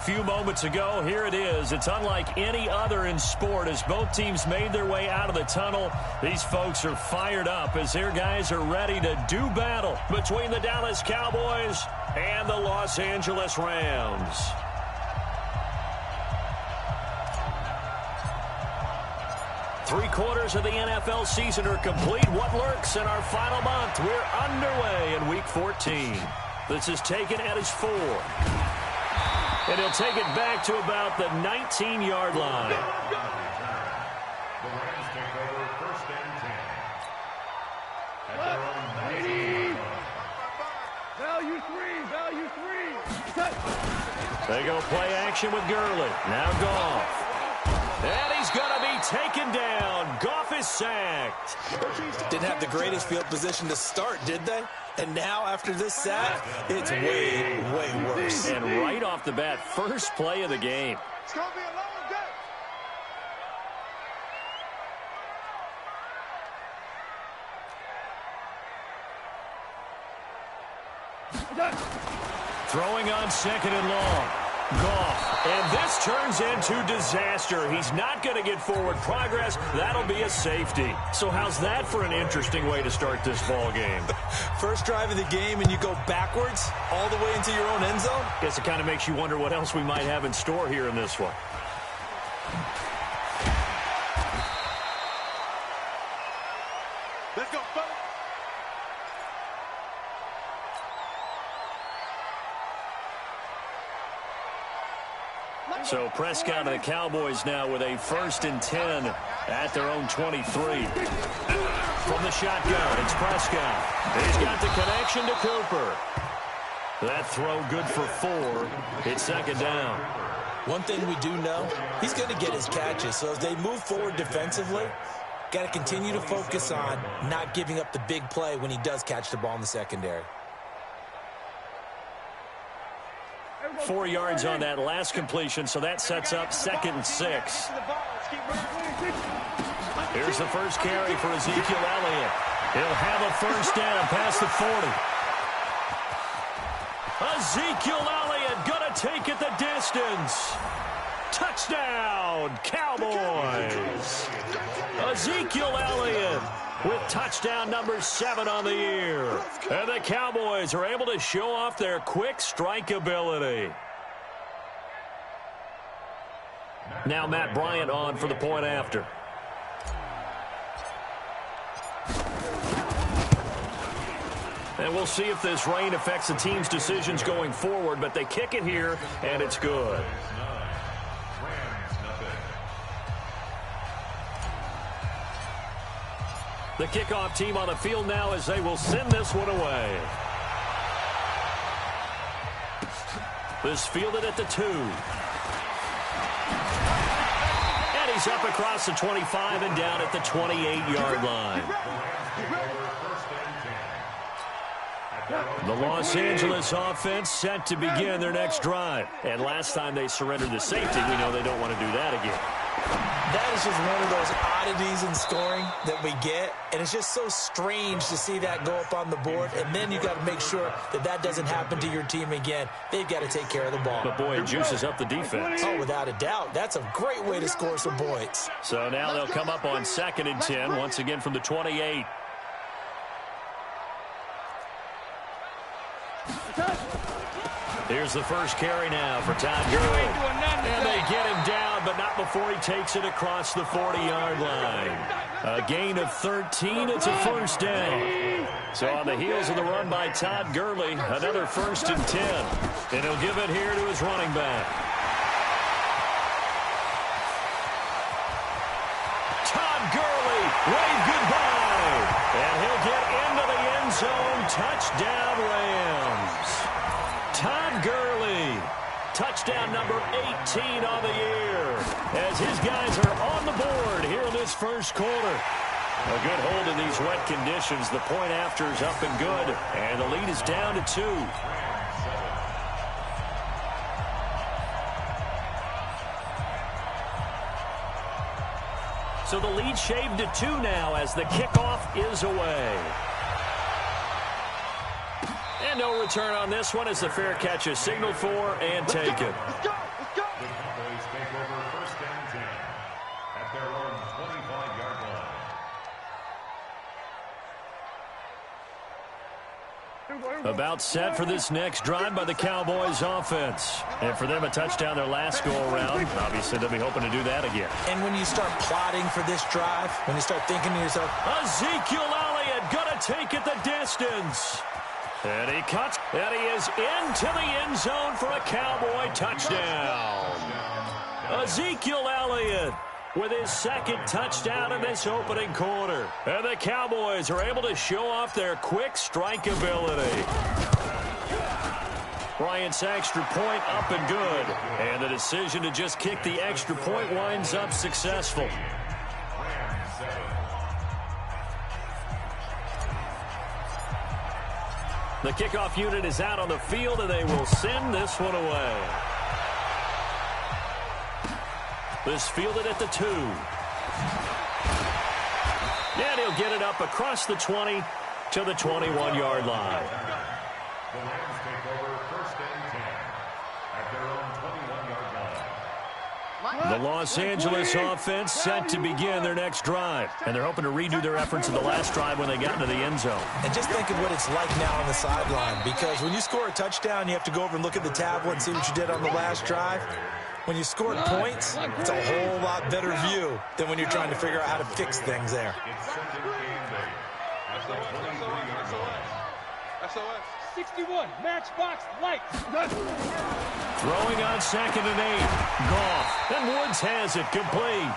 Few moments ago, here it is. It's unlike any other in sport as both teams made their way out of the tunnel. These folks are fired up as their guys are ready to do battle between the Dallas Cowboys and the Los Angeles Rams. Three-quarters of the NFL season are complete. What lurks in our final month? We're underway in Week 14. This is taken at his 4. And he'll take it back to about the 19-yard line. The Rams take over first and 10. At their own 19. Value 3. They go play action with Gurley. Now Goff. And he's going to be taken down. Goff is sacked. Didn't have the greatest field position to start, did they? And now, after this sack, it's way, way worse. And right off the bat, first play of the game. It's going to be a long day. Throwing on second and long. Goff. And this turns into disaster. He's not going to get forward progress. That'll be a safety. So how's that for an interesting way to start this ball game? First drive of the game and you go backwards all the way into your own end zone? Guess it kind of makes you wonder what else we might have in store here in this one. Let's go, folks. So Prescott and the Cowboys now with a 1st and 10 at their own 23. From the shotgun, it's Prescott. He's got the connection to Cooper. That throw good for 4. It's second down. One thing we do know, he's going to get his catches. So as they move forward defensively, got to continue to focus on not giving up the big play when he does catch the ball in the secondary. 4 yards on that last completion, so that sets up 2nd and 6. Here's the first carry for Ezekiel Elliott. He'll have a first down past the 40. Ezekiel Elliott going to take it the distance. Touchdown, Cowboys. Ezekiel Elliott with touchdown number 7 on the year. And the Cowboys are able to show off their quick strike ability. Now Matt Bryant on for the point after. And we'll see if this rain affects the team's decisions going forward, but they kick it here, and it's good. The kickoff team on the field now as they will send this one away. This fielded at the 2. And he's up across the 25 and down at the 28-yard line. The Los Angeles offense set to begin their next drive. And last time they surrendered the safety, we know they don't want to do that again. That is just one of those oddities in scoring that we get, and it's just so strange to see that go up on the board, and then you got to make sure that that doesn't happen to your team again. They've got to take care of the ball. But boy, it juices up the defense. Oh, without a doubt. That's a great way to score some points. So now they'll come up on 2nd and 10, once again from the 28. Here's the first carry now for Todd Gurley. And they get him down, but not before he takes it across the 40-yard line. A gain of 13. It's a first down. So on the heels of the run by Todd Gurley, another 1st and 10. And he'll give it here to his running back. Todd Gurley, wave goodbye. And he'll get into the end zone. Touchdown, Rams. Todd Gurley, touchdown number 18 on the year, as his guys are on the board here in this first quarter. A good hold in these wet conditions. The point after is up and good, and the lead is down to 2. So the lead shaved to 2 now as the kickoff is away. And no return on this one as the fair catch is signaled for and taken. About set for this next drive by the Cowboys offense. And for them, a touchdown their last go-around. Obviously, they'll be hoping to do that again. And when you start plotting for this drive, when you start thinking to yourself, Ezekiel Elliott gonna take it the distance. And he cuts, and he is into the end zone for a Cowboy touchdown. Ezekiel Elliott with his second touchdown in this opening quarter. And the Cowboys are able to show off their quick strike ability. Bryant's extra point up and good. And the decision to just kick the extra point winds up successful. The kickoff unit is out on the field, and they will send this one away. This fielded at the 2. And he'll get it up across the 20 to the 21-yard line. The Rams take over 1st and 10 at their own 21-yard line. The Los Angeles offense set to begin their next drive. And they're hoping to redo their efforts in the last drive when they got into the end zone. and just think of what it's like now on the sideline, because when you score a touchdown, you have to go over and look at the tablet and see what you did on the last drive. When you scored points, it's a whole lot better view than when you're trying to figure out how to fix things there. It's second game day at the 23-yard line. SOS. 61. Matchbox lights. Throwing on 2nd and 8. Goff. And Woods has it complete.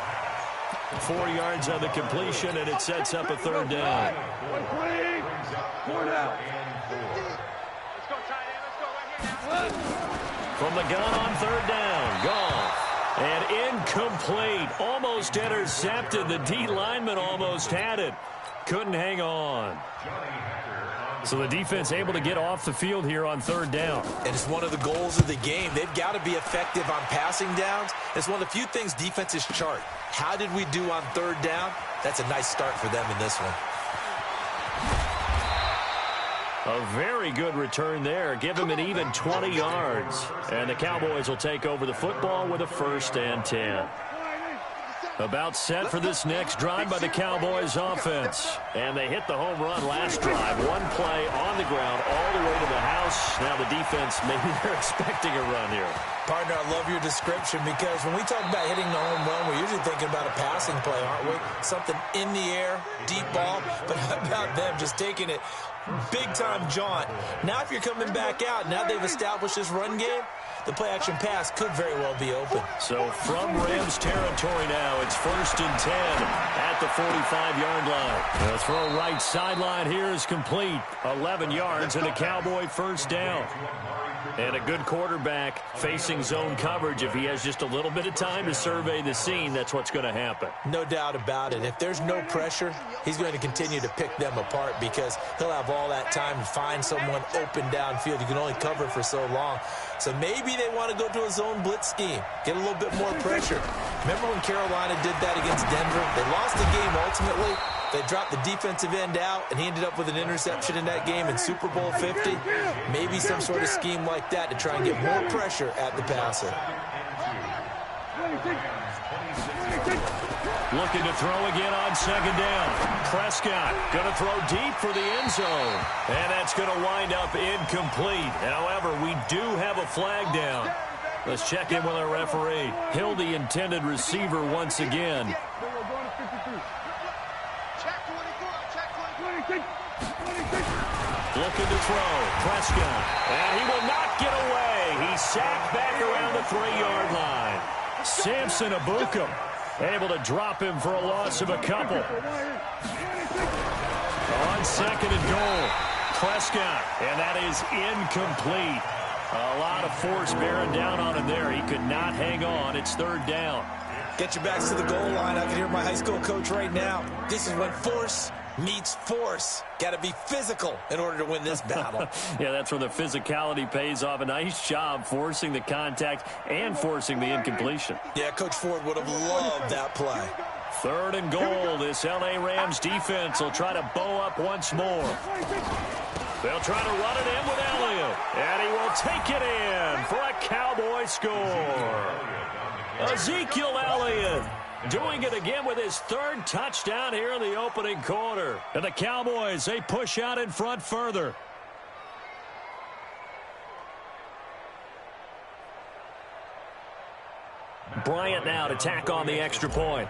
4 yards on the completion, and it sets up a 3rd down. 120. 4 down. Let's go, tight end. Let's go right here now. From the gun on 3rd down. Goff. And incomplete. Almost intercepted. The D lineman almost had it. Couldn't hang on. So the defense able to get off the field here on 3rd down. And it's one of the goals of the game. They've got to be effective on passing downs. It's one of the few things defenses chart. How did we do on 3rd down? That's a nice start for them in this one. A very good return there. Give him an even 20 yards. And the Cowboys will take over the football with a 1st and 10. About set for this next drive by the Cowboys offense. And they hit the home run last drive. One play on the ground all the way to the house. Now the defense, maybe they're expecting a run here. Partner, I love your description, because when we talk about hitting the home run, we're usually thinking about a passing play, aren't we? Something in the air, deep ball. But how about them just taking it big-time jaunt? Now if you're coming back out, now they've established this run game, the play-action pass could very well be open. So from Rams territory now, it's 1st and 10 at the 45-yard line. The throw right sideline here is complete. 11 yards and a Cowboy 1st down. And a good quarterback facing zone coverage. If he has just a little bit of time to survey the scene, that's what's going to happen. No doubt about it. If there's no pressure, he's going to continue to pick them apart, because he'll have all that time to find someone open downfield. You can only cover for so long. So maybe they want to go to a zone blitz scheme, get a little bit more pressure. Remember when Carolina did that against Denver? They lost the game ultimately. They dropped the defensive end out, and he ended up with an interception in that game in Super Bowl 50. Maybe some sort of scheme like that to try and get more pressure at the passer. Looking to throw again on 2nd down. Prescott going to throw deep for the end zone. And that's going to wind up incomplete. However, we do have a flag down. Let's check in with our referee. Hill, the intended receiver, once again. Looking to throw. Prescott. And he will not get away. He's sacked back around the 3-yard line. Samson Abukum able to drop him for a loss of a couple. On 2nd and goal. Prescott. And that is incomplete. A lot of force bearing down on him there. He could not hang on. It's 3rd down. Get your backs to the goal line. I can hear my high school coach right now. This is when force meets force. Got to be physical in order to win this battle. Yeah, that's where the physicality pays off. A nice job forcing the contact and forcing the incompletion. Yeah, Coach Ford would have loved that play. 3rd and goal. This L.A. Rams defense will try to bow up once more. They'll try to run it in with Elliott. And he will take it in for a Cowboy score. Ezekiel Elliott doing it again with his 3rd touchdown here in the opening quarter. And the Cowboys, they push out in front further. Bryant now to tack on the extra point.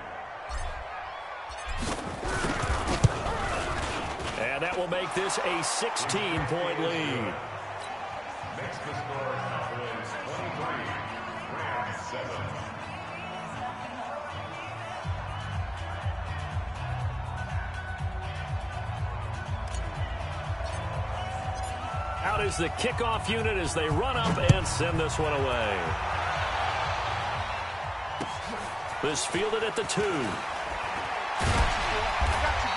And that will make this a 16-point lead. Makes the score Cowboys 23, Rams 7. Out is the kickoff unit as they run up and send this one away. This fielded at the 2.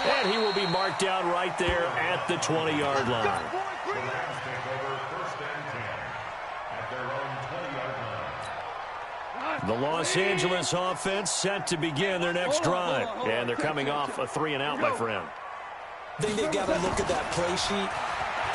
And he will be marked down right there at the 20-yard line. The Rams take over first and 10 at their own 20-yard line. The Los Angeles offense set to begin their next drive. And thee coming off a 3-and-out, my friend. I think they've got to look at that play sheet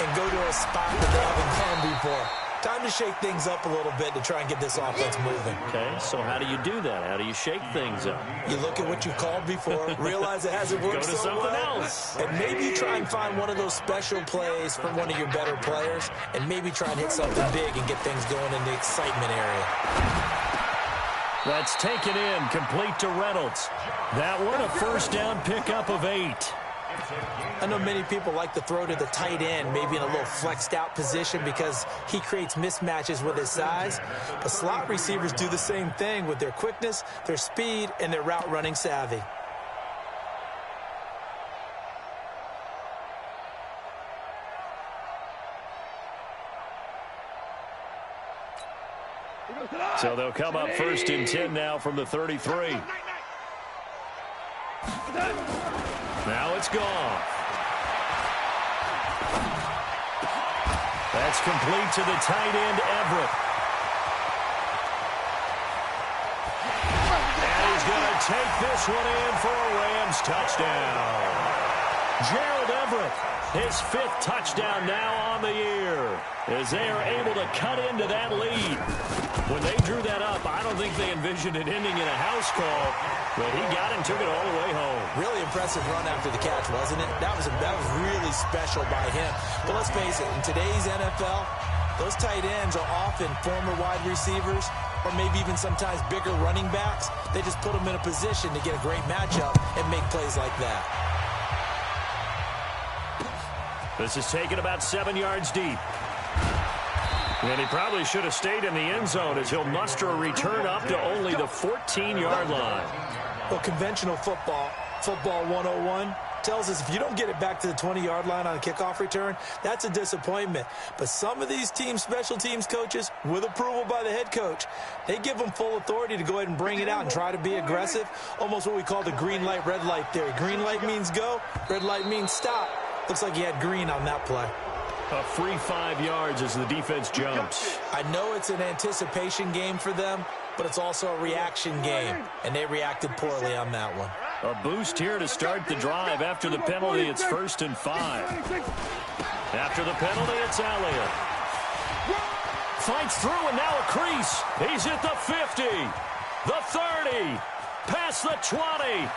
and go to a spot that they haven't gone before. Time to shake things up a little bit to try and get this offense moving. Okay, so how do you do that? How do you shake things up? You look at what you called before, realize it hasn't worked Go to so something well, else. and maybe you try and find one of those special plays from one of your better players, and maybe try and hit something big and get things going in the excitement area. That's taken in, complete to Reynolds. That one, a first down pickup of 8. I know many people like to throw to the tight end, maybe in a little flexed out position because he creates mismatches with his size. But slot receivers do the same thing with their quickness, their speed, and their route running savvy. So they'll come up first and 10 now from the 33. Now it's gone. That's complete to the tight end, Everett. And he's going to take this one in for a Rams touchdown. Gerald Everett, his 5th touchdown now on the year, as they are able to cut into that lead. When they drew that up, I don't think they envisioned it ending in a house call, but he got and took it all the way home. Really impressive run after the catch, wasn't it? That was really special by him. But let's face it, in today's NFL, those tight ends are often former wide receivers or maybe even sometimes bigger running backs. They just put them in a position to get a great matchup and make plays like that. This is taken about 7 yards deep. And he probably should have stayed in the end zone as he'll muster a return up to only the 14-yard line. Well, conventional football 101, tells us if you don't get it back to the 20-yard line on a kickoff return, that's a disappointment. But some of these special teams coaches, with approval by the head coach, they give them full authority to go ahead and bring it out and try to be aggressive, almost what we call the green light, red light theory. Green light means go, red light means stop. Looks like he had green on that play. A free 5 yards as the defense jumps. I know it's an anticipation game for them, but it's also a reaction game, and they reacted poorly on that one. A boost here to start the drive. After the penalty, it's 1st and 5. After the penalty, it's Elliott. Fights through, and now a crease. He's at the 50, the 30, past the 20.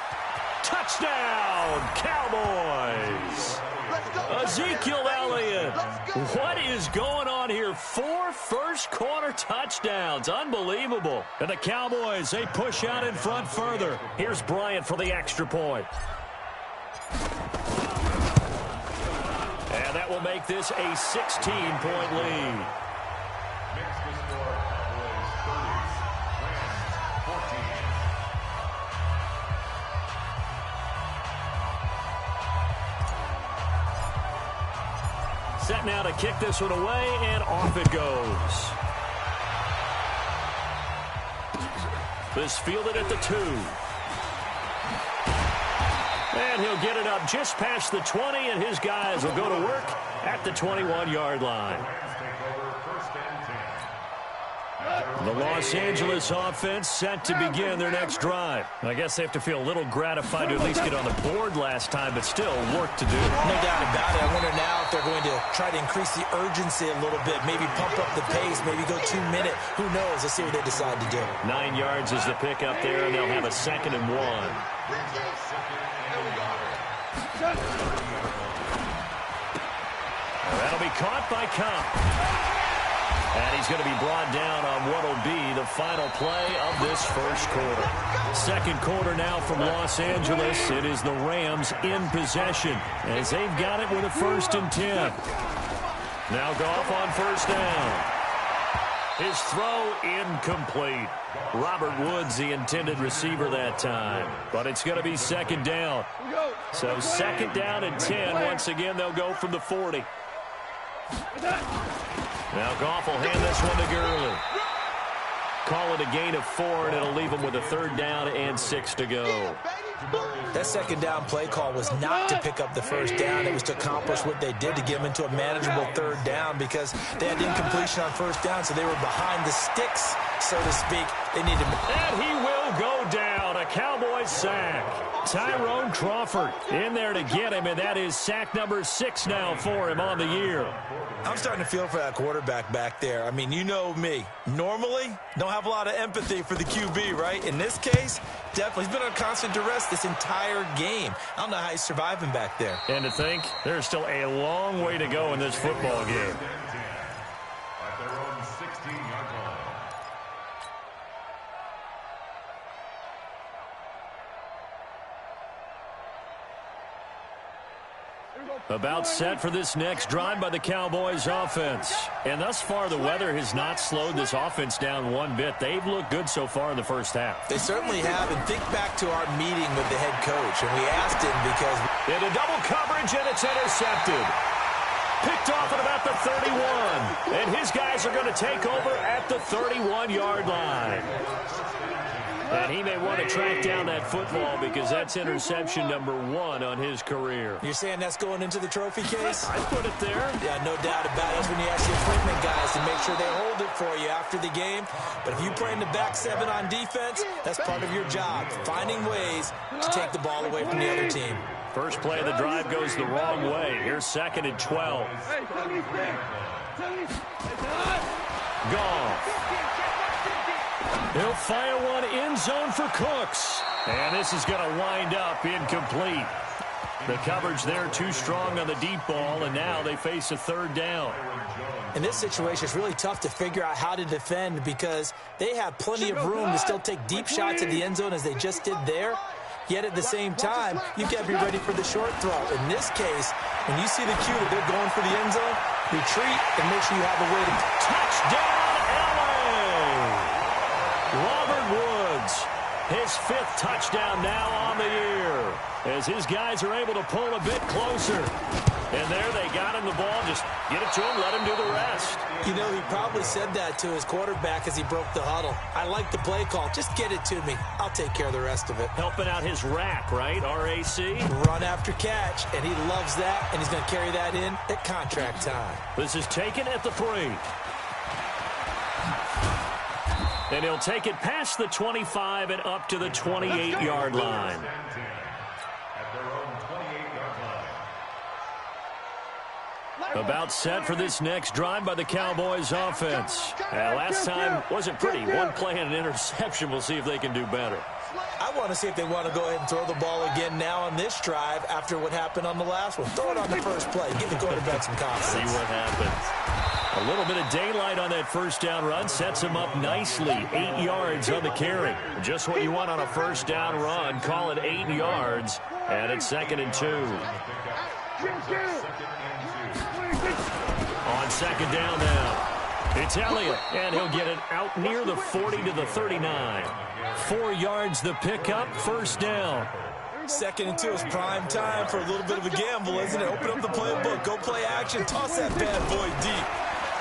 Touchdown, Cowboys. Ezekiel Elliott. What is going on here? 4 first-quarter touchdowns. Unbelievable. And the Cowboys, they push out in front further. Here's Bryant for the extra point. And that will make this a 16-point lead. Makes the score Cowboys 30, Rams 14. Set now to kick this one away, and off it goes. This fielded at the 2. And he'll get it up just past the 20, and his guys will go to work at the 21-yard line. Rams take over first and 10. The Los Angeles offense set to begin their next drive. I guess they have to feel a little gratified to at least get on the board last time, but still work to do. No doubt about it. I wonder now if they're going to try to increase the urgency a little bit, maybe pump up the pace, maybe go 2-minute. Who knows? Let's see what they decide to do. 9 yards is the pickup there, and they'll have a 2nd and 1. Brings up 2nd and 1. That'll be caught by Cobb. And he's going to be brought down on what will be the final play of this first quarter. Second quarter now from Los Angeles. It is the Rams in possession as they've got it with a 1st and 10. Now Goff on first down. His throw incomplete. Robert Woods, the intended receiver that time. But it's going to be second down. So second down and 10. Once again, they'll go from the 40. Now Goff will hand this one to Gurley. Call it a gain of 4, and it'll leave him with a 3rd down and 6 to go. That second down play call was not to pick up the first down. It was to accomplish what they did to get them into a manageable 3rd down because they had incompletion on first down, so they were behind the sticks, so to speak. They needed. And he will go down. A Cowboys sack. Tyrone Crawford in there to get him, and that is sack number 6 now for him on the year. I'm starting to feel for that quarterback back there. I mean, you know me. Normally, don't have a lot of empathy for the QB, right? In this case, definitely. He's been on constant duress this entire game. I don't know how he's surviving back there. And to think, there's still a long way to go in this football game. At their own 16-yard line. About set for this next drive by the Cowboys offense. And thus far, the weather has not slowed this offense down one bit. They've looked good so far in the first half. They certainly have. And think back to our meeting with the head coach. And we asked him because into double coverage, and it's intercepted. Picked off at about the 31. And his guys are going to take over at the 31-yard line. And he may want to track down that football because that's interception number 1 on his career. You're saying that's going into the trophy case? I put it there. Yeah, no doubt about it. That's when you ask your equipment guys to make sure they hold it for you after the game. But if you play in the back 7 on defense, that's part of your job, finding ways to take the ball away from the other team. First play of the drive goes the wrong way. Here's 2nd and 12. Goff. He'll fire one end zone for Cooks. And this is going to wind up incomplete. The coverage there too strong on the deep ball, and now they face a 3rd down. In this situation, it's really tough to figure out how to defend because they have plenty of room to still take deep shots at the end zone as they just did there. Yet at the same time, you've got to be ready for the short throw. In this case, when you see the cue that they're going for the end zone, retreat and make sure you have a way to touchdown. Robert Woods, his 5th touchdown now on the year as his guys are able to pull a bit closer. And there they got him the ball. Just get it to him, let him do the rest. You know, he probably said that to his quarterback as he broke the huddle. I like the play call. Just get it to me. I'll take care of the rest of it. Helping out his rack, right? R-A-C? Run after catch, and he loves that, and he's going to carry that in at contract time. This is taken at the 3. And he'll take it past the 25 and up to the 28-yard line. About set for this next drive by the Cowboys offense. Last time wasn't pretty. One play and an interception. We'll see if they can do better. I want to see if they want to go ahead and throw the ball again now on this drive after what happened on the last one. Throw it on the first play. Give the quarterback some confidence. See what happens. A little bit of daylight on that first down run sets him up nicely. 8 yards on the carry. Just what you want on a first down run. Call it 8 yards. And it's 2nd and 2. On 2nd down now. It's Elliott, and he'll get it out near the 40 to the 39. 4 yards the pickup, first down. 2nd and 2 is prime time for a little bit of a gamble, isn't it? Open up the playbook, go play action, toss that bad boy deep.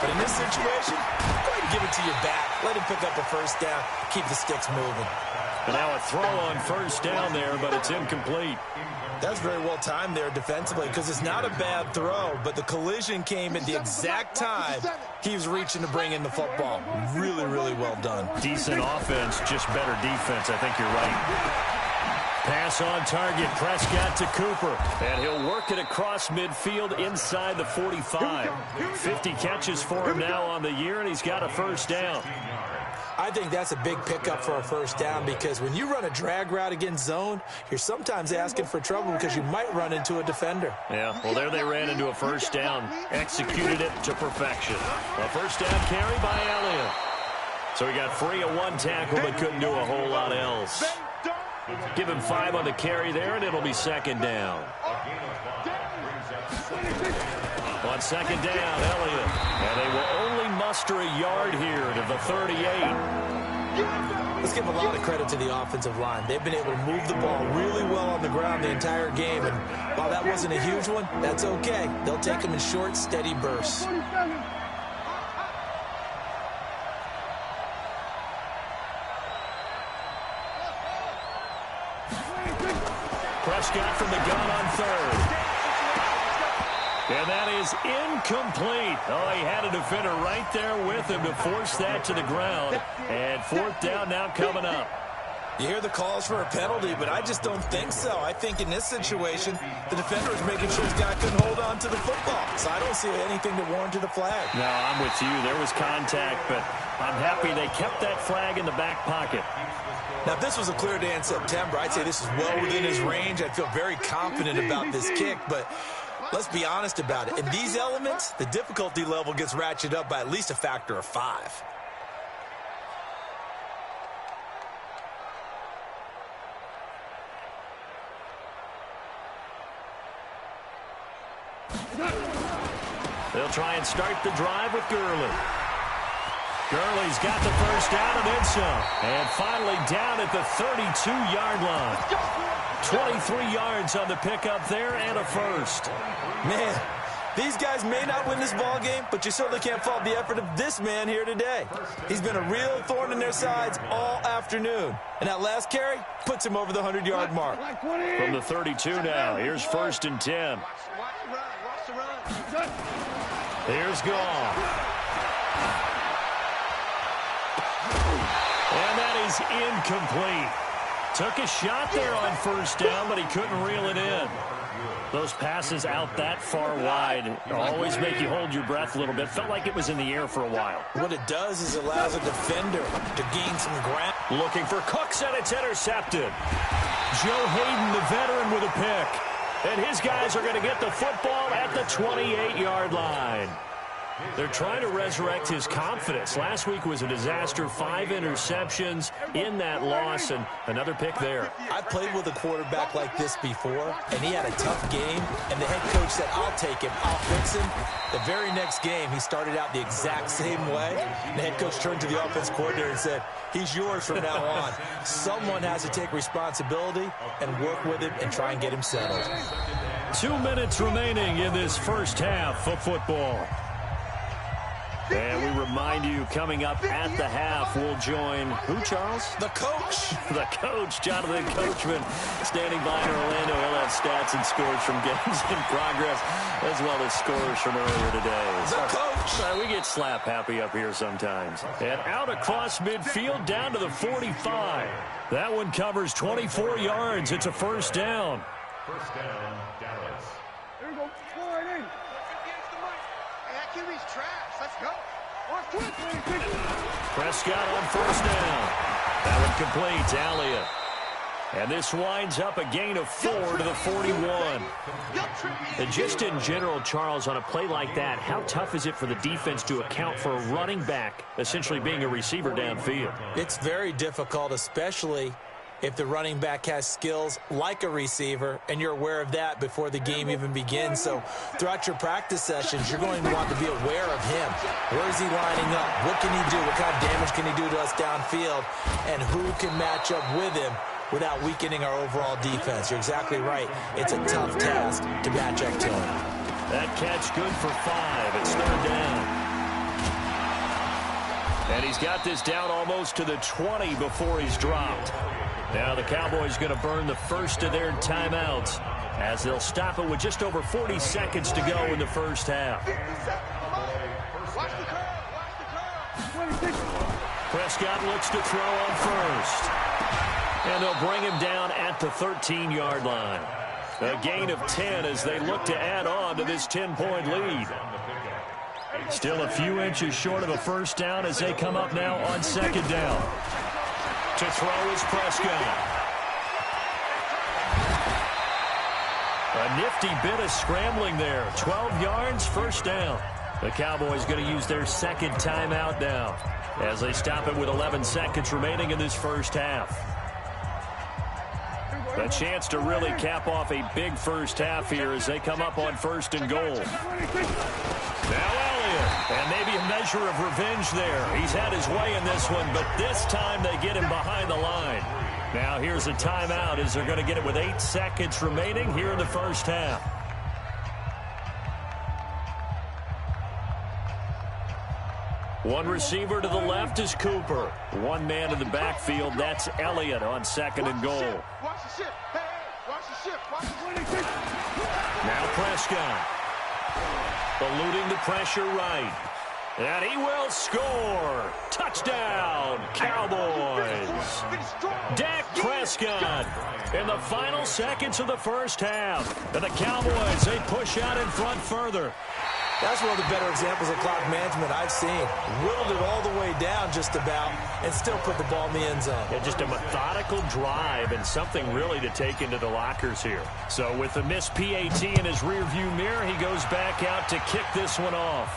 But in this situation, go ahead and give it to your back. Let him pick up a first down, keep the sticks moving. And now a throw on first down there, but it's incomplete. That's very well timed there defensively because it's not a bad throw, but the collision came at the exact time he was reaching to bring in the football. Really, really well done. Decent offense, just better defense. I think you're right. Pass on target, Prescott to Cooper. And he'll work it across midfield inside the 45. 50 catches for him now on the year, and he's got a first down. I think that's a big pickup for a first down because when you run a drag route against zone, you're sometimes asking for trouble because you might run into a defender. Yeah, well, there they ran into a first down. Executed it to perfection. A first down carry by Elliott. So he got free of one tackle but couldn't do a whole lot else. Give him 5 on the carry there, and it'll be second down. On second down, Elliott. And they will only muster a yard here to the 38. Let's give a lot of credit to the offensive line. They've been able to move the ball really well on the ground the entire game. And while that wasn't a huge one, that's okay. They'll take them in short, steady bursts. Prescott from the gun on third. And that is incomplete. Oh, he had a defender right there with him to force that to the ground. And fourth down now coming up. You hear the calls for a penalty, but I just don't think so. I think in this situation, the defender is making sure his guy couldn't hold on to the football. So I don't see anything to warrant a flag. No, I'm with you. There was contact, but I'm happy they kept that flag in the back pocket. Now, if this was a clear day in September, I'd say this is well within his range. I'd feel very confident about this kick, but let's be honest about it. In these elements, the difficulty level gets ratcheted up by at least a factor of 5. They'll try and start the drive with Gurley. Gurley's got the first down and then some. And finally down at the 32-yard line. 23 yards on the pickup there and a first. Man, these guys may not win this ball game, but you certainly can't fault the effort of this man here today. He's been a real thorn in their sides all afternoon. And that last carry puts him over the 100-yard mark. From the 32 now, here's first and 10. Here's Gall. And that is incomplete. Took a shot there on first down, but he couldn't reel it in. Those passes out that far wide always make you hold your breath a little bit. Felt like it was in the air for a while. What it does is it allows a defender to gain some ground. Looking for Cooks, and it's intercepted. Joe Hayden, the veteran, with a pick. And his guys are going to get the football at the 28-yard line. They're trying to resurrect his confidence. Last week was a disaster. 5 interceptions in that loss, and another pick there. I've played with a quarterback like this before, and he had a tough game, and the head coach said, I'll take him, I'll fix him. The very next game, he started out the exact same way. The head coach turned to the offense coordinator and said, he's yours from now on. Someone has to take responsibility and work with him and try and get him settled. 2 minutes remaining in this first half of football. And we remind you, coming up at the half, we'll join who, Charles? The coach. The coach, Jonathan Coachman, standing by in Orlando. He'll have stats and scores from games in progress, as well as scores from earlier today. The coach. We get slap happy up here sometimes. And out across midfield, down to the 45. That one covers 24 yards. It's a first down. First down, Dallas. There we go. Go right in. That QB's trash. Let's go. Prescott on first down. That one complete to Elliott. And this winds up a gain of 4 to the 41. And just in general, Charles, on a play like that, how tough is it for the defense to account for a running back essentially being a receiver downfield? It's very difficult, especially if the running back has skills like a receiver, and you're aware of that before the game even begins. So throughout your practice sessions, you're going to want to be aware of him. Where is he lining up? What can he do? What kind of damage can he do to us downfield? And who can match up with him without weakening our overall defense? You're exactly right. It's a tough task to match up to him. That catch good for 5. It's third down. And he's got this down almost to the 20 before he's dropped. Now the Cowboys going to burn the first of their timeouts as they'll stop it with just over 40 seconds to go in the first half. Prescott looks to throw on first. And they'll bring him down at the 13-yard line. A gain of 10 as they look to add on to this 10-point lead. Still a few inches short of a first down as they come up now on second down. To throw is Prescott. A nifty bit of scrambling there. 12 yards, first down. The Cowboys going to use their second timeout now as they stop it with 11 seconds remaining in this first half. A chance to really cap off a big first half here as they come up on first and goal. Now Elliott, and maybe a measure of revenge there. He's had his way in this one, but this time they get him behind the line. Now here's a timeout as they're going to get it with 8 seconds remaining here in the first half. One receiver to the left is Cooper. One man in the backfield, that's Elliott on second and goal. Now Prescott. Eluding the pressure right. And he will score. Touchdown, Cowboys. Dak Prescott in the final seconds of the first half. And the Cowboys, they push out in front further. That's one of the better examples of clock management I've seen. Whittled it all the way down just about and still put the ball in the end zone. Yeah, just a methodical drive and something really to take into the lockers here. So with the missed PAT in his rearview mirror, he goes back out to kick this one off.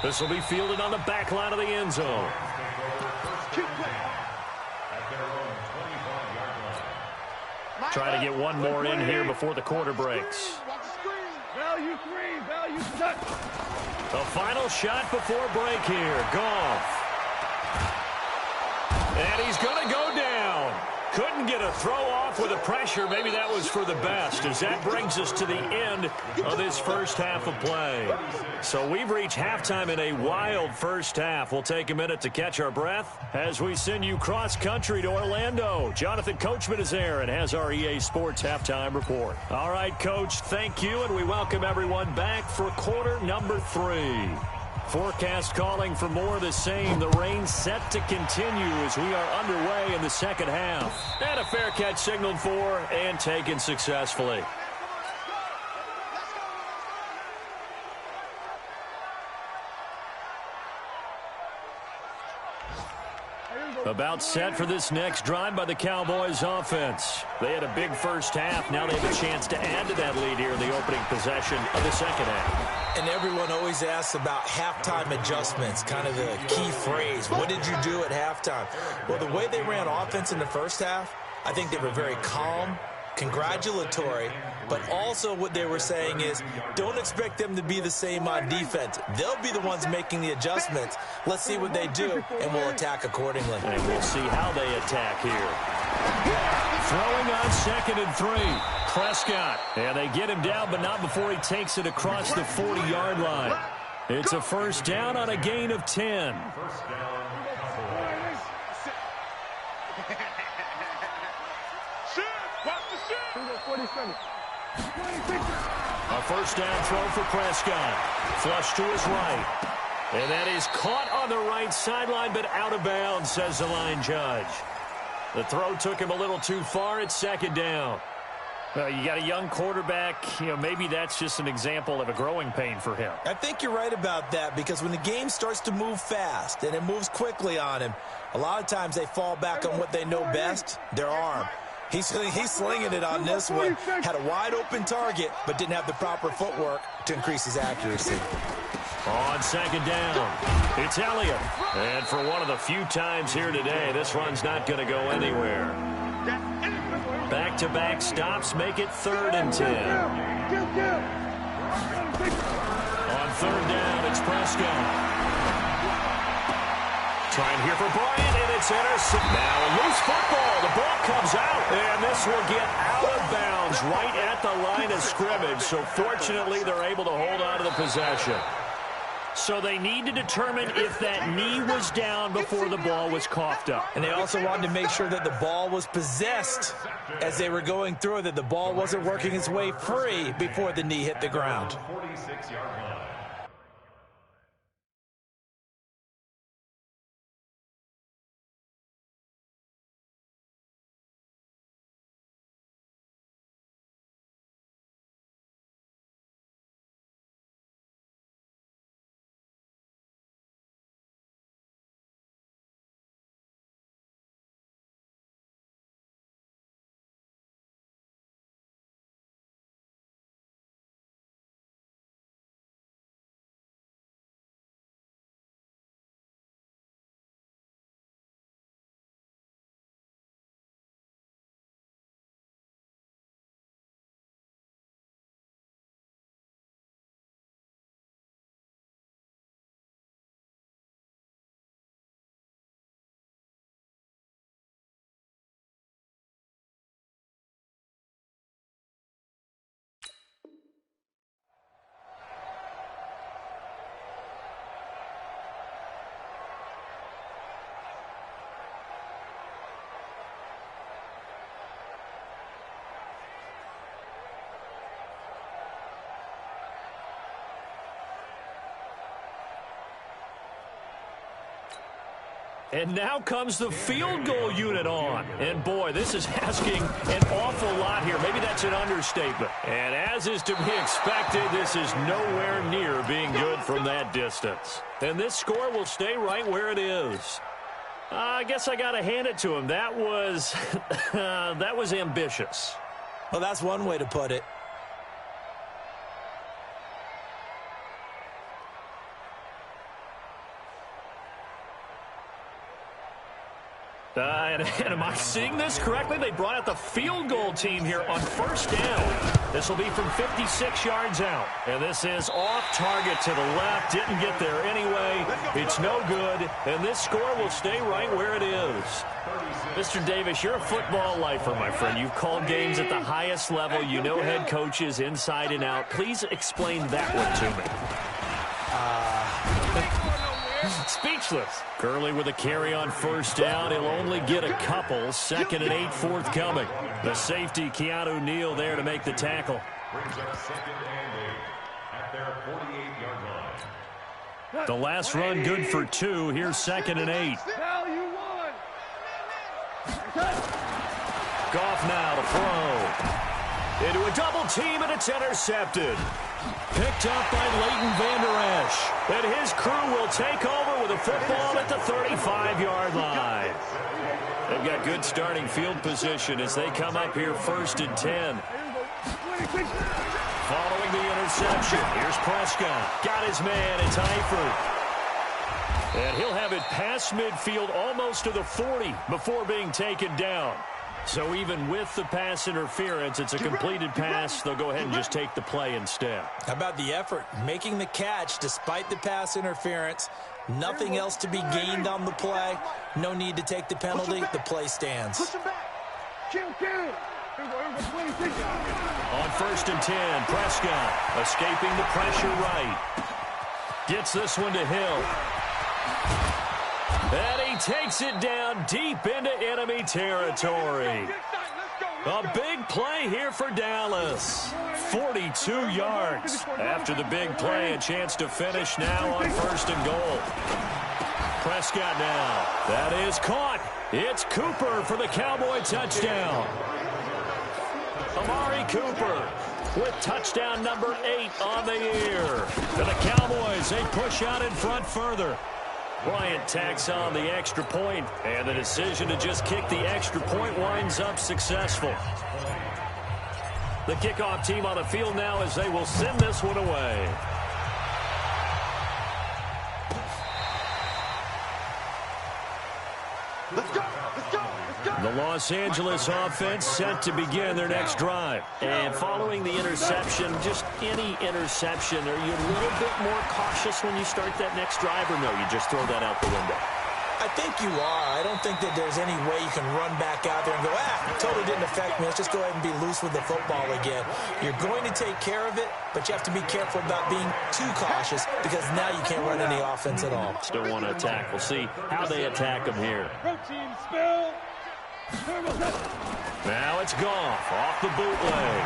This will be fielded on the back line of the end zone. Try to get one more in here before the quarter breaks. Value three, value set. The final shot before break here. Goff. And he's going to go down. Couldn't get a throw off with the pressure. Maybe that was for the best as that brings us to the end of this first half of play. So we've reached halftime in a wild first half. We'll take a minute to catch our breath as we send you cross country to Orlando. Jonathan Coachman is there and has our EA Sports halftime report. All right, Coach, thank you, and we welcome everyone back for quarter number 3. Forecast calling for more of the same. The rain set to continue as we are underway in the second half. And a fair catch signaled for and taken successfully. About set for this next drive by the Cowboys offense. They had a big first half. Now they have a chance to add to that lead here in the opening possession of the second half. And everyone always asks about halftime adjustments, kind of the key phrase. What did you do at halftime? Well, the way they ran offense in the first half, I think they were very calm, congratulatory, but also what they were saying is don't expect them to be the same on defense. They'll be the ones making the adjustments. Let's see what they do, and we'll attack accordingly. And we'll see how they attack here. Throwing on second and 3. Prescott. And they get him down, but not before he takes it across the 40-yard line. It's a first down on a gain of 10. A first down throw for Prescott. Flush to his right. And that is caught on the right sideline, but out of bounds, says the line judge. The throw took him a little too far. It's second down. Well, you got a young quarterback. Maybe that's just an example of a growing pain for him. I think you're right about that because when the game starts to move fast and it moves quickly on him, a lot of times they fall back on what they know best, their arm. He's slinging it on this one. Had a wide-open target, but didn't have the proper footwork to increase his accuracy. On second down, it's Elliott. And for one of the few times here today, this run's not going to go anywhere. Back-to-back stops make it 3rd and 10. On 3rd down, it's Prescott. Trying here for Bryant, and it's intercepted. Now a loose football. The ball comes out, and this will get out of bounds right at the line of scrimmage. So fortunately, they're able to hold on to the possession. So they need to determine if that knee was down before the ball was coughed up. And they also wanted to make sure that the ball was possessed as they were going through, that the ball wasn't working its way free before the knee hit the ground. And now comes the field goal unit on. And, boy, this is asking an awful lot here. Maybe that's an understatement. And as is to be expected, this is nowhere near being good from that distance. And this score will stay right where it is. I guess I got to hand it to him. That was, that was ambitious. Well, that's one way to put it. And am I seeing this correctly? They brought out the field goal team here on first down. This will be from 56 yards out. And this is off target to the left. Didn't get there anyway. It's no good. And this score will stay right where it is. Mr. Davis, you're a football lifer, my friend. You've called games at the highest level. You know head coaches inside and out. Please explain that one to me. Speechless. Gurley with a carry on first down. He'll only get a couple. 2nd and 8 forthcoming. The safety, Keanu Neal, there to make the tackle. Brings up 2nd and 8 at their 48-yard line. The last run good for 2. Here's 2nd and 8. Value one. Goff now to throw. Into a double team, and it's intercepted. Picked up by Leighton Vander Esch. And his crew will take over with a football at the 35-yard line. They've got good starting field position as they come up here 1st and 10. Following the interception, here's Prescott. Got his man, it's Eifert. And he'll have it past midfield almost to the 40 before being taken down. So even with the pass interference, it's a completed pass. They'll go ahead and just take the play instead. How about the effort? Making the catch despite the pass interference. Nothing else to be gained on the play. No need to take the penalty. The play stands. On 1st and 10, Prescott escaping the pressure right. Gets this one to Hill. And he takes it down deep into enemy territory. A big play here for Dallas. 42 yards. After the big play, a chance to finish now on 1st and goal. Prescott now. That is caught. It's Cooper for the Cowboy touchdown. Amari Cooper with touchdown number 8 on the year. For the Cowboys, they push out in front further. Bryant tacks on the extra point, and the decision to just kick the extra point winds up successful. The kickoff team on the field now as they will send this one away. The Los Angeles offense set to begin their next drive. And following the interception, just any interception, are you a little bit more cautious when you start that next drive, or no, you just throw that out the window? I think you are. I don't think that there's any way you can run back out there and go, totally didn't affect me. Let's just go ahead and be loose with the football again. You're going to take care of it, but you have to be careful about being too cautious because now you can't run any offense at all. Still want to attack. We'll see how they attack them here. Protein spill. Now it's Goff off the bootleg.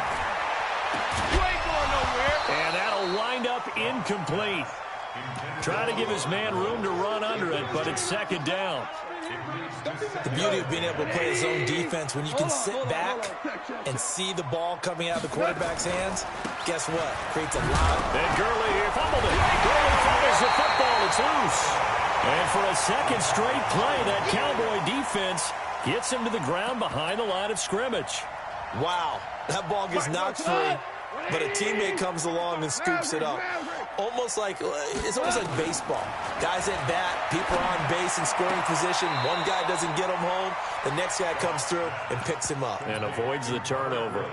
You ain't going nowhere. And that'll wind up incomplete. Trying to give his man room to run under it, but it's 2nd down. The beauty of being able to play his own defense when you can sit back and see the ball coming out of the quarterback's hands, guess what? Creates a lot. And Gurley here fumbled it. Gurley fumbles the football. It's loose. And for a second straight play, that Cowboy defense gets him to the ground behind the line of scrimmage. Wow, that ball gets knocked free, but a teammate comes along and scoops it up. It's almost like baseball. Guys at bat, people are on base in scoring position. One guy doesn't get him home. The next guy comes through and picks him up. And avoids the turnover.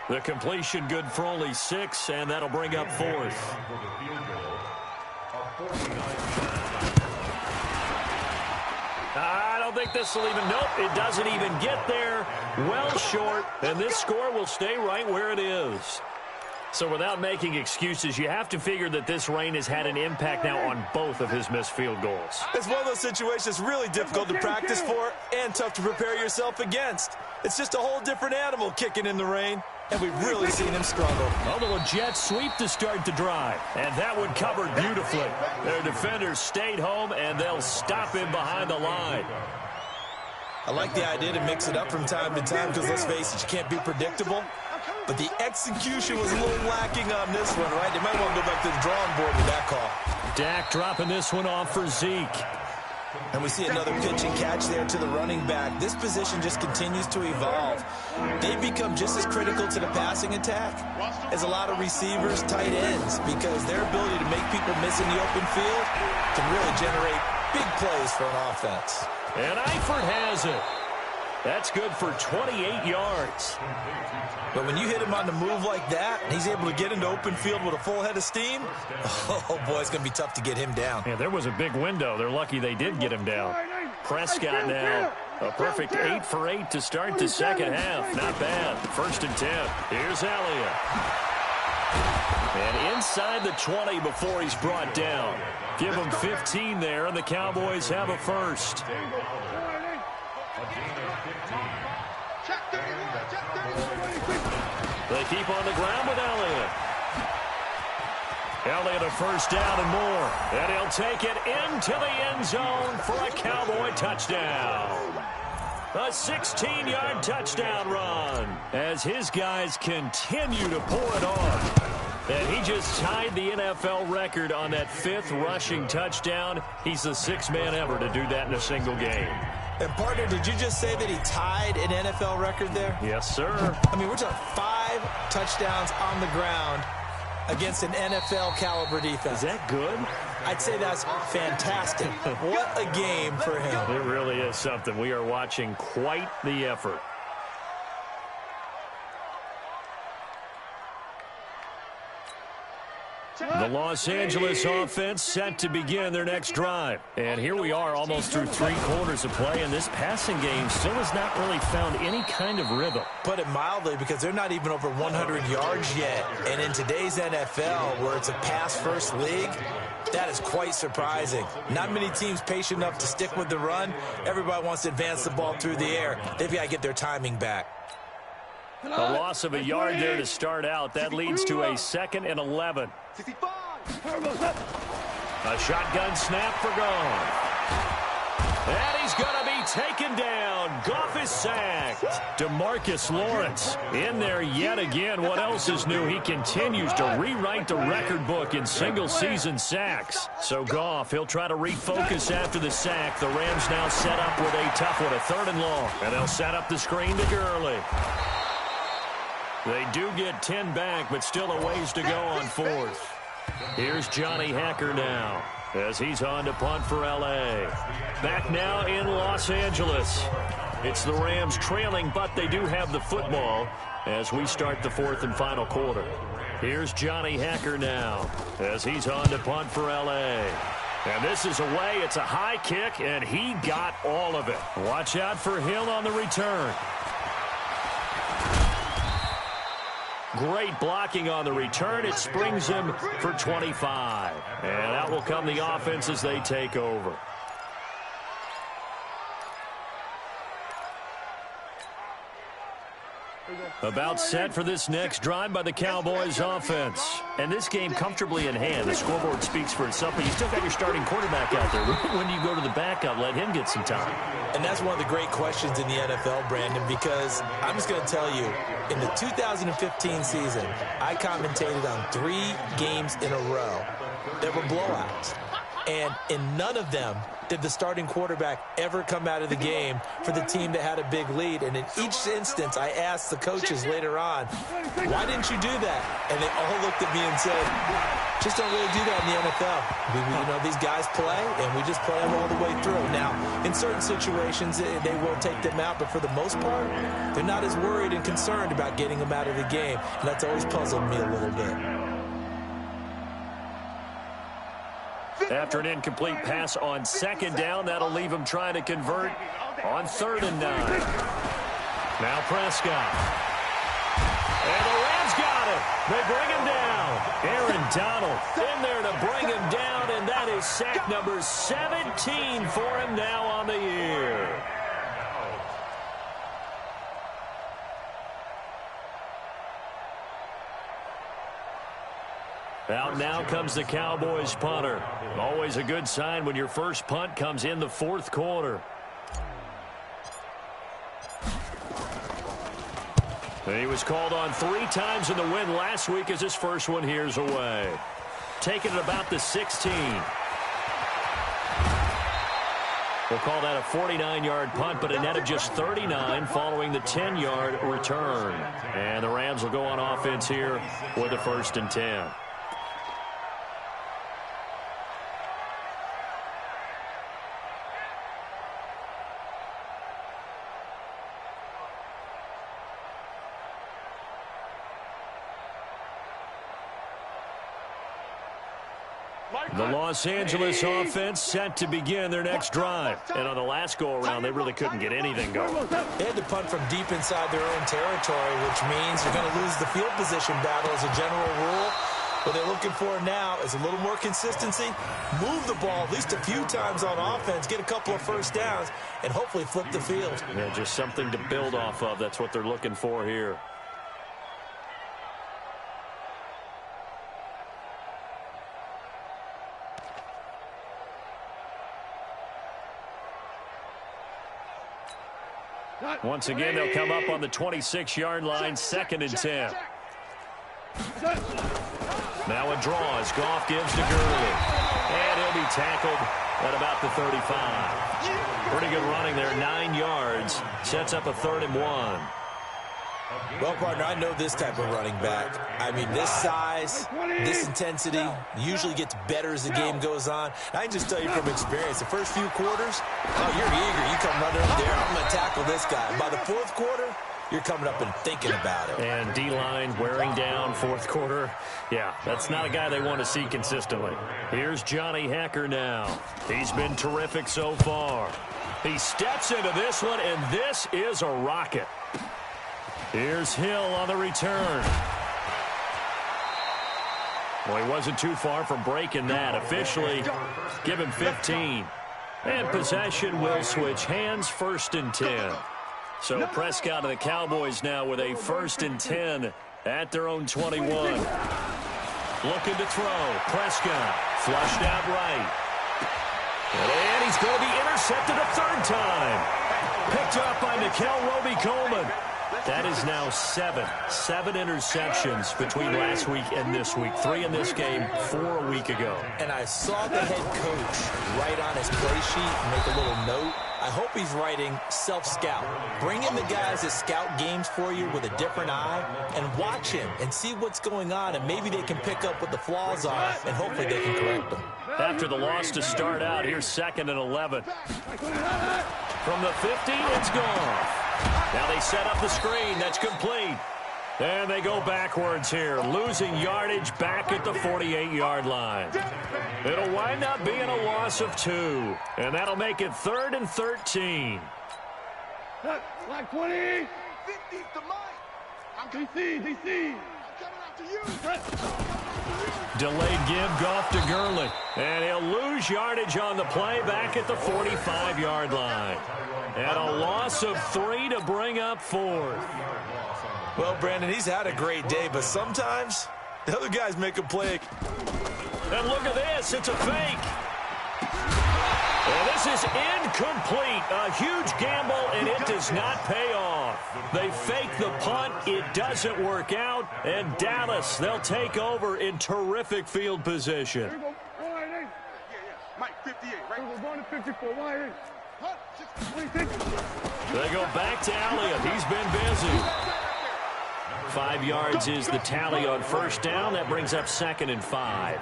The completion good for only 6, and that'll bring up 4th. I don't think this will even, nope, it doesn't even get there. Well short, and this score will stay right where it is. So without making excuses, you have to figure that this rain has had an impact now on both of his missed field goals. It's one of those situations really difficult to practice for and tough to prepare yourself against. It's just a whole different animal kicking in the rain. and we've really seen him struggle. A little jet sweep to start the drive, and that one covered beautifully. Their defenders stayed home, and they'll stop him behind the line. I like the idea to mix it up from time to time because, let's face it, you can't be predictable. But the execution was a little lacking on this one, right? They might want to go back to the drawing board with that call. Dak dropping this one off for Zeke. And we see another pitch and catch there to the running back. This position just continues to evolve. They become just as critical to the passing attack as a lot of receivers, tight ends, because their ability to make people miss in the open field can really generate big plays for an offense. And Eifert has it. That's good for 28 yards. But when you hit him on the move like that, and he's able to get into open field with a full head of steam, oh, boy, it's going to be tough to get him down. Yeah, there was a big window. They're lucky they did get him down. Prescott now, a perfect 8 for 8 to start the second half. Not bad. 1st and 10. Here's Elliott. And inside the 20 before he's brought down. Give him 15 there, and the Cowboys have a first. They keep on the ground with Elliott. Elliott a first down and more. And he'll take it into the end zone for a Cowboy touchdown. A 16-yard touchdown run as his guys continue to pour it on. And he just tied the NFL record on that 5th rushing touchdown. He's the 6th man ever to do that in a single game. And, partner, did you just say that he tied an NFL record there? Yes, sir. I mean, we're talking 5 touchdowns on the ground against an NFL-caliber defense. Is that good? I'd say that's fantastic. What a game for him. It really is something. We are watching quite the effort. The Los Angeles offense set to begin their next drive. And here we are almost through 3 quarters of play, and this passing game still has not really found any kind of rhythm. Put it mildly, because they're not even over 100 yards yet. And in today's NFL, where it's a pass-first league, that is quite surprising. Not many teams patient enough to stick with the run. Everybody wants to advance the ball through the air. They've got to get their timing back. A loss of a yard there to start out. That leads to a 2nd and 11. A shotgun snap for Goff. And he's going to be taken down. Goff is sacked. DeMarcus Lawrence in there yet again. What else is new? He continues to rewrite the record book in single-season sacks. So Goff, he'll try to refocus after the sack. The Rams now set up with a tough one, a 3rd and long. And they'll set up the screen to Gurley. They do get 10 back, but still a ways to go on 4th. Here's Johnny Hacker now as he's on to punt for L.A. Back now in Los Angeles. It's the Rams trailing, but they do have the football as we start the 4th and final quarter. Here's Johnny Hacker now as he's on to punt for L.A. And this is away. It's a high kick, and he got all of it. Watch out for Hill on the return. Great blocking on the return. It springs him for 25. And out will come the offense as they take over. About set for this next drive by the Cowboys offense. And this game comfortably in hand. The scoreboard speaks for itself, but you still got your starting quarterback out there. When do you go to the backup? Let him get some time. And that's one of the great questions in the NFL, Brandon, because I'm just going to tell you, in the 2015 season, I commentated on 3 games in a row that were blowouts. And in none of them did the starting quarterback ever come out of the game for the team that had a big lead. And in each instance, I asked the coaches later on, why didn't you do that? And they all looked at me and said, just don't really do that in the NFL. You know, these guys play, and we just play them all the way through. Now, in certain situations, they will take them out, but for the most part, they're not as worried and concerned about getting them out of the game. And that's always puzzled me a little bit. After an incomplete pass on 2nd down, that'll leave him trying to convert on 3rd and 9. Now Prescott. And the Rams got him. They bring him down. Aaron Donald in there to bring him down, and that is sack number 17 for him now on the year. Out now comes the Cowboys punter. Always a good sign when your first punt comes in the fourth quarter. He was called on 3 times in the win last week as his first one here's away. Taking it about the 16. We'll call that a 49-yard punt, but a net of just 39 following the 10-yard return. And the Rams will go on offense here with a 1st and 10. The Los Angeles offense set to begin their next drive. And on the last go-around, they really couldn't get anything going. They had to punt from deep inside their own territory, which means you're going to lose the field position battle as a general rule. What they're looking for now is a little more consistency, move the ball at least a few times on offense, get a couple of first downs, and hopefully flip the field. Yeah, just something to build off of. That's what they're looking for here. Once again, they'll come up on the 26-yard line, 2nd and 10. Now a draw as Goff gives to Gurley. And he'll be tackled at about the 35. Pretty good running there, 9 yards. Sets up a 3rd and 1. Well, partner, I know this type of running back. I mean, this size, this intensity usually gets better as the game goes on. I can just tell you from experience, the first few quarters, oh, you're eager. You come running up there, I'm going to tackle this guy. By the 4th quarter, you're coming up and thinking about it. And D-line wearing down 4th quarter. Yeah, that's not a guy they want to see consistently. Here's Johnny Hekker now. He's been terrific so far. He steps into this one, and this is a rocket. Here's Hill on the return. Well, he wasn't too far from breaking that. Officially, give him 15. And possession will switch hands, 1st and 10. So Prescott and the Cowboys now with a 1st and 10 at their own 21. Looking to throw. Prescott flushed out right. And he's going to be intercepted a 3rd time. Picked up by Nickel Roby-Coleman. That is now 7 interceptions between last week and this week. 3 in this game, 4 a week ago. And I saw the head coach write on his play sheet and make a little note. I hope he's writing self-scout. Bring in the guys that scout games for you with a different eye and watch him and see what's going on, and maybe they can pick up what the flaws are, and hopefully they can correct them. After the loss to start out, here's 2nd and 11. From the 50, it's gone. Now they set up the screen. That's complete. And they go backwards here, losing yardage back at the 48-yard line. It'll wind up being a loss of 2. And that'll make it 3rd and 13. Line 20. 50 to Mike. I'm DC. I'm coming after you. Delayed give, Goff to Gurley. And he'll lose yardage on the play back at the 45-yard line. And a loss of 3 to bring up 4th. Well, Brandon, he's had a great day, but sometimes the other guys make a play. And look at this. It's a fake. And this is incomplete. A huge gamble, and it does not pay off. They fake the punt. It doesn't work out. And Dallas, they'll take over in terrific field position. Here we go. Yeah. Mike, 58, right? We're going to 54. Why? They go back to Elliott. He's been busy. 5 yards is the tally on 1st down. That brings up 2nd and 5.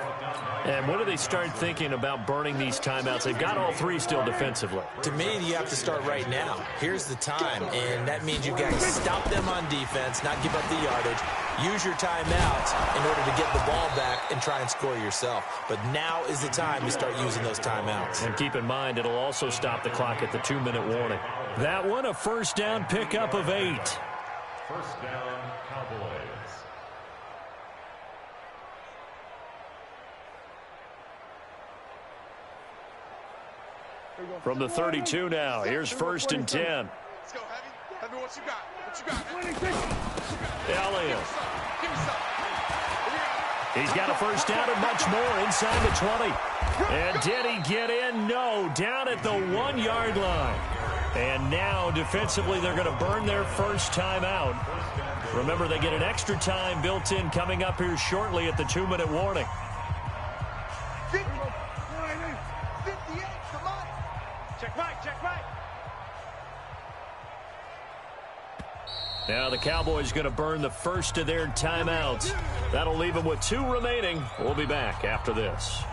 And when do they start thinking about burning these timeouts? They've got all 3 still defensively. To me, you have to start right now. Here's the time, and that means you've got to stop them on defense, not give up the yardage, use your timeouts in order to get the ball back and try and score yourself. But now is the time to start using those timeouts. And keep in mind, it'll also stop the clock at the 2-minute warning. That one, a 1st down pickup of 8. 1st down, Cowboys. From the 32 now, here's 1st and 10. Let's go, Heavy. Heavy, what you got? What you got? Elliott. He's got a first down and much more inside the 20. And did he get in? No, down at the 1-yard line. And now, defensively, they're going to burn their first time out. Remember, they get an extra time built in coming up here shortly at the 2-minute warning. 58, come on. Check right, check right. Now the Cowboys going to burn the first of their timeouts. That'll leave them with 2 remaining. We'll be back after this.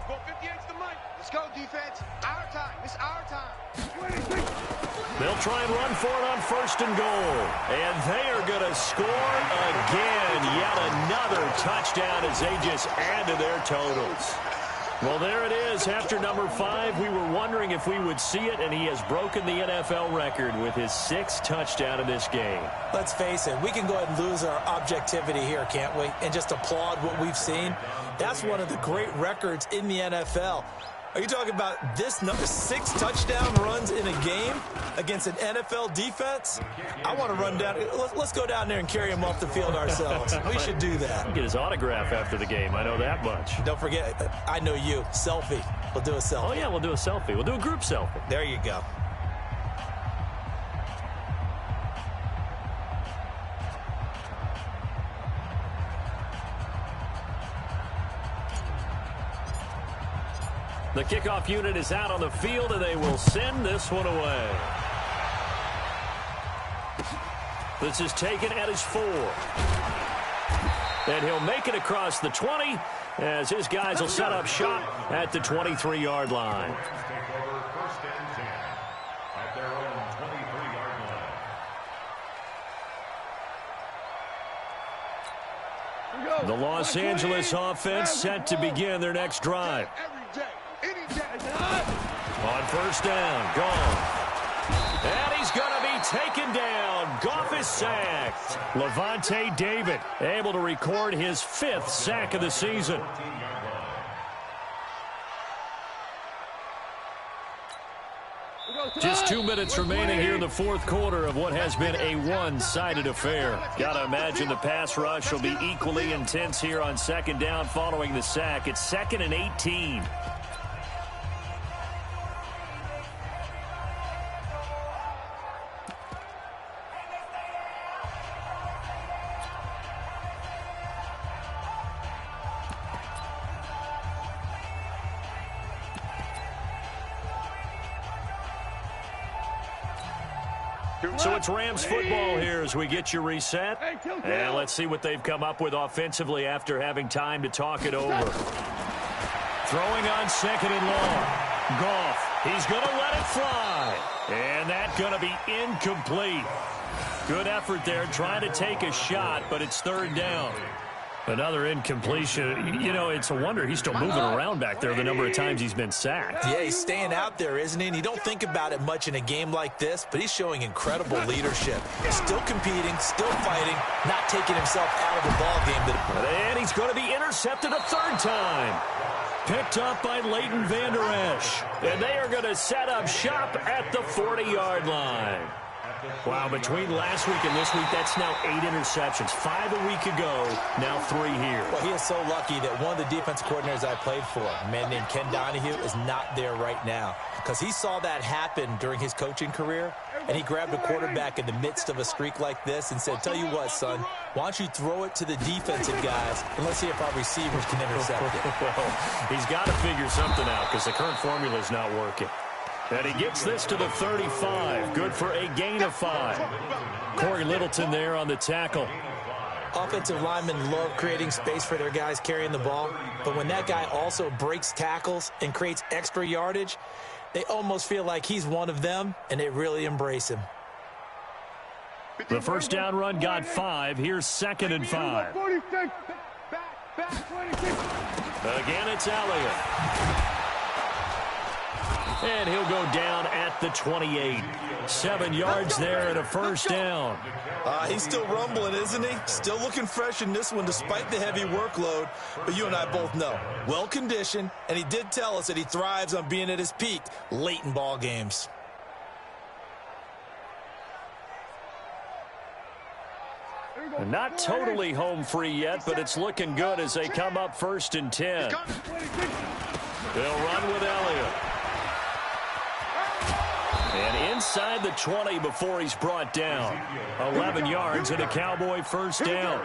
Go 58's the mic. Let's go, defense. Our time. It's our time. They'll try and run for it on first and goal. And they are going to score again. Yet another touchdown as they just add to their totals. Well, there it is. After number 5, we were wondering if we would see it, and he has broken the NFL record with his 6th touchdown in this game. Let's face it, we can go ahead and lose our objectivity here, can't we? And just applaud what we've seen. That's one of the great records in the NFL. Are you talking about this number 6 touchdown runs in a game against an NFL defense? I want to run down. Let's go down there and carry him off the field ourselves. We should do that. Get his autograph after the game. I know that much. Don't forget, I know you. Selfie. We'll do a selfie. Oh, yeah, we'll do a selfie. We'll do a group selfie. There you go. The kickoff unit is out on the field, and they will send this one away. This is taken at his 4. And he'll make it across the 20 as his guys will set up shop at the 23-yard line. Take over first and 10 at their own 23-yard line. The Los Angeles offense set to begin their next drive. On first down, Goff. And he's going to be taken down. Goff is sacked. Levante David able to record his 5th sack of the season. Just 2 minutes remaining here in the 4th quarter of what has been a one-sided affair. Got to imagine the pass rush will be equally intense here on 2nd down following the sack. It's 2nd and 18. So it's Rams football here as we get you reset. And let's see what they've come up with offensively after having time to talk it over. Throwing on 2nd and long. Goff, he's going to let it fly. And that's going to be incomplete. Good effort there trying to take a shot, but it's 3rd down. Another incompletion. You know, it's a wonder he's still moving around back there the number of times he's been sacked. Yeah, he's staying out there, isn't he? And you don't think about it much in a game like this, but he's showing incredible leadership. Still competing, still fighting, not taking himself out of the ball game. And he's going to be intercepted a 3rd time. Picked up by Leighton Vander Esch. And they are going to set up shop at the 40-yard line. Wow, between last week and this week, that's now 8 interceptions. 5 a week ago, now 3 here. Well, he is so lucky that one of the defense coordinators I played for, a man named Ken Donahue, is not there right now. Because he saw that happen during his coaching career, and he grabbed a quarterback in the midst of a streak like this and said, tell you what, son, why don't you throw it to the defensive guys, and let's see if our receivers can intercept it. Well, he's got to figure something out because the current formula is not working. And he gets this to the 35. Good for a gain of 5. Corey Littleton there on the tackle. Offensive linemen love creating space for their guys carrying the ball, but when that guy also breaks tackles and creates extra yardage, they almost feel like he's one of them, and they really embrace him. The first down run got 5. Here's 2nd and 5. Again, it's Elliott. And he'll go down at the 28. 7 yards there and a first down. He's still rumbling, isn't he? Still looking fresh in this one despite the heavy workload. But you and I both know, well-conditioned, and he did tell us that he thrives on being at his peak late in ball games. Not totally home free yet, but it's looking good as they come up 1st and 10. They'll run with Elliott. And inside the 20 before he's brought down. 11 yards and a Cowboy first down.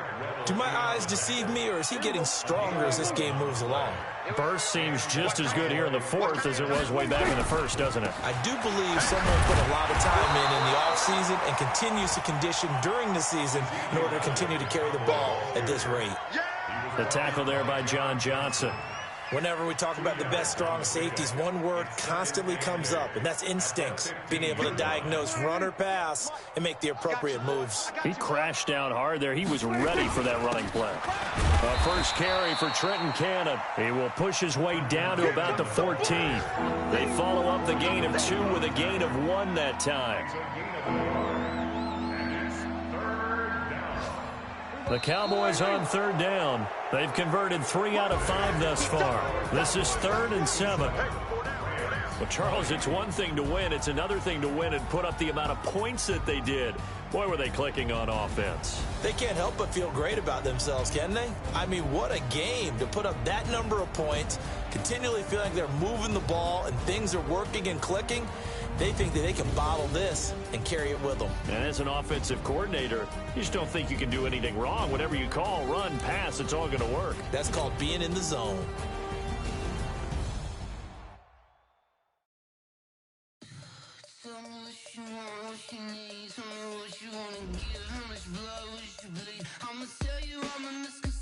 Do my eyes deceive me, or is he getting stronger as this game moves along? Burst seems just as good here in the 4th as it was way back in the 1st, doesn't it? I do believe someone put a lot of time in the offseason and continues to condition during the season in order to continue to carry the ball at this rate. The tackle there by John Johnson. Whenever we talk about the best strong safeties, one word constantly comes up, and that's instincts. Being able to diagnose run or pass and make the appropriate moves. He crashed down hard there. He was ready for that running play. A first carry for Trenton Cannon. He will push his way down to about the 14. They follow up the gain of 2 with a gain of 1 that time. The Cowboys on 3rd down. They've converted 3 out of 5 thus far. This is 3rd and 7. Well, Charles, it's one thing to win. It's another thing to win and put up the amount of points that they did. Boy, were they clicking on offense. They can't help but feel great about themselves, can they? I mean, what a game to put up that number of points, continually feel like they're moving the ball and things are working and clicking. They think that they can bottle this and carry it with them. And as an offensive coordinator, you just don't think you can do anything wrong. Whatever you call, run, pass, it's all going to work. That's called being in the zone. Tell me what you want to give, how much blood would you bleed? I'ma tell you I'm a misconception.